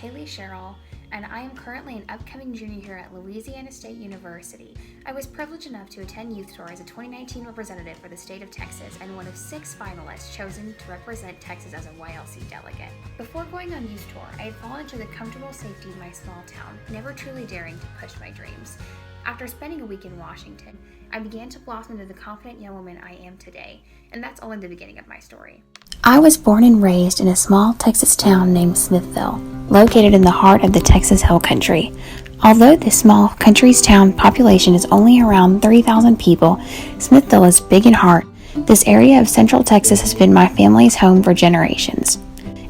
Hailey Sherrill, and I am currently an upcoming junior here at Louisiana State University. I was privileged enough to attend Youth Tour as a 2019 representative for the state of Texas and one of 6 finalists chosen to represent Texas as a YLC delegate. Before going on Youth Tour, I had fallen into the comfortable safety of my small town, never truly daring to push my dreams. After spending a week in Washington, I began to blossom into the confident young woman I am today, and that's only the beginning of my story. I was born and raised in a small Texas town named Smithville, located in the heart of the Texas Hill Country. Although this small country's town population is only around 30,000 people, Smithville is big in heart. This area of Central Texas has been my family's home for generations.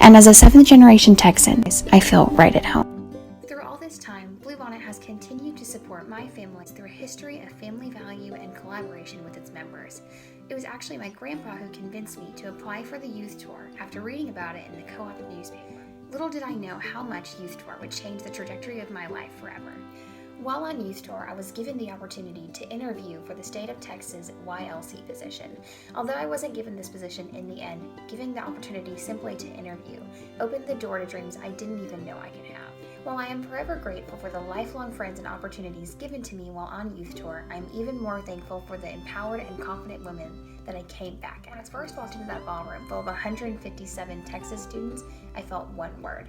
And as a 7th-generation Texan, I feel right at home. Through all this time, Bluebonnet has continued to support my family through a history of family value and collaboration with its members. It was actually my grandpa who convinced me to apply for the Youth Tour after reading about it in the co-op newspaper. Little did I know how much Youth Tour would change the trajectory of my life forever. While on Youth Tour, I was given the opportunity to interview for the state of Texas YLC position. Although I wasn't given this position in the end, giving the opportunity simply to interview opened the door to dreams I didn't even know I could have. While I am forever grateful for the lifelong friends and opportunities given to me while on Youth Tour, I am even more thankful for the empowered and confident women that I came back at. When I first walked into that ballroom full of 157 Texas students, I felt one word: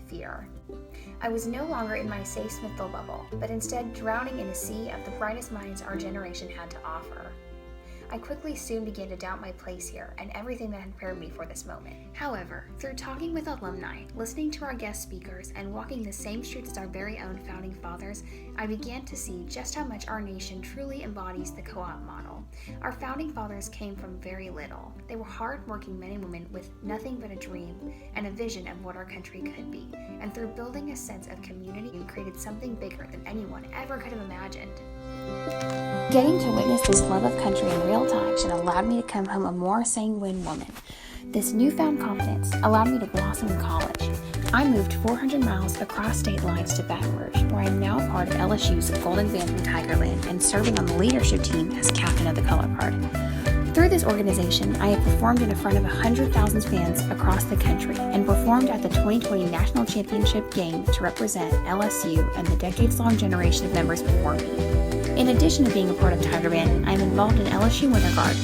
fear. I was no longer in my safe Smithville bubble, but instead drowning in a sea of the brightest minds our generation had to offer. I quickly soon began to doubt my place here and everything that had prepared me for this moment. However, through talking with alumni, listening to our guest speakers, and walking the same streets as our very own founding fathers, I began to see just how much our nation truly embodies the co-op model. Our founding fathers came from very little. They were hard-working men and women with nothing but a dream and a vision of what our country could be, and through building a sense of community, created something bigger than anyone ever could have imagined. Getting to witness this love of country in real time allowed me to come home a more sanguine woman. This newfound confidence allowed me to blossom in college. I moved 400 miles across state lines to Baton Rouge, where I am now a part of LSU's Golden Band from Tigerland and serving on the leadership team as captain of the color guard. Through this organization, I have performed in front of 100,000 fans across the country and performed at the 2020 National Championship game to represent LSU and the decades-long generation of members before me. In addition to being a part of Tiger Band, I am involved in LSU Winter Guard,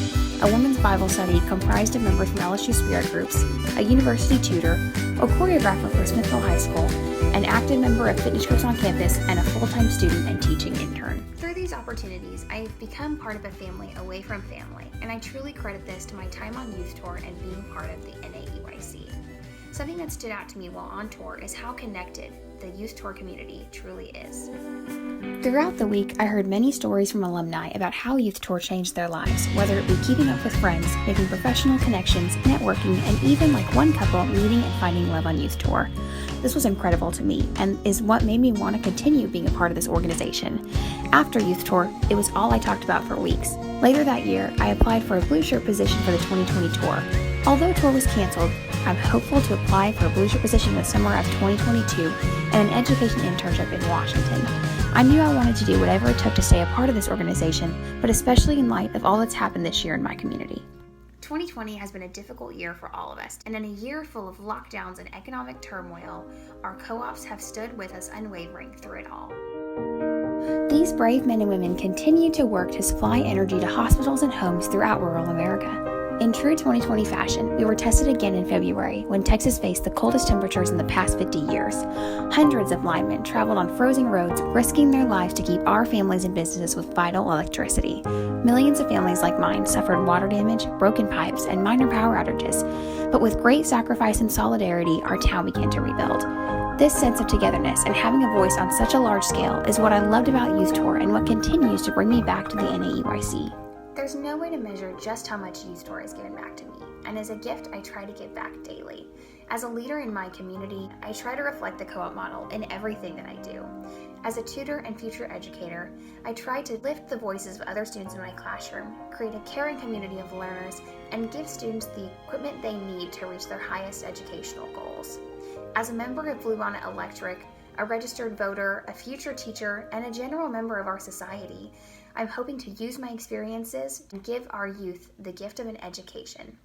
a women's Bible study comprised of members from LSU Spirit Groups, a university tutor, a choreographer for Smithville High School, an active member of fitness groups on campus, and a full-time student and teaching intern. Through these opportunities, I have become part of a family away from family, and I truly credit this to my time on Youth Tour and being part of the NAEYC. Something that stood out to me while on tour is how connected the Youth Tour community truly is. Throughout the week, I heard many stories from alumni about how Youth Tour changed their lives, whether it be keeping up with friends, making professional connections, networking, and even like one couple meeting and finding love on Youth Tour. This was incredible to me and is what made me want to continue being a part of this organization. After Youth Tour, it was all I talked about for weeks. Later that year, I applied for a blue shirt position for the 2020 tour. Although tour was canceled, I'm hopeful to apply for a blue shirt position in the summer of 2022 and an education internship in Washington. I knew I wanted to do whatever it took to stay a part of this organization, but especially in light of all that's happened this year in my community. 2020 has been a difficult year for all of us, and in a year full of lockdowns and economic turmoil, our co-ops have stood with us unwavering through it all. These brave men and women continue to work to supply energy to hospitals and homes throughout rural America. In true 2020 fashion, we were tested again in February when Texas faced the coldest temperatures in the past 50 years. Hundreds of linemen traveled on frozen roads, risking their lives to keep our families and businesses with vital electricity. Millions of families like mine suffered water damage, broken pipes, and minor power outages. But with great sacrifice and solidarity, our town began to rebuild. This sense of togetherness and having a voice on such a large scale is what I loved about Youth Tour and what continues to bring me back to the NAEYC. There's no way to measure just how much Youth Tour has given back to me, and as a gift, I try to give back daily. As a leader in my community, I try to reflect the co-op model in everything that I do. As a tutor and future educator, I try to lift the voices of other students in my classroom, create a caring community of learners, and give students the equipment they need to reach their highest educational goals. As a member of Bluebonnet Electric, a registered voter, a future teacher, and a general member of our society, I'm hoping to use my experiences and give our youth the gift of an education.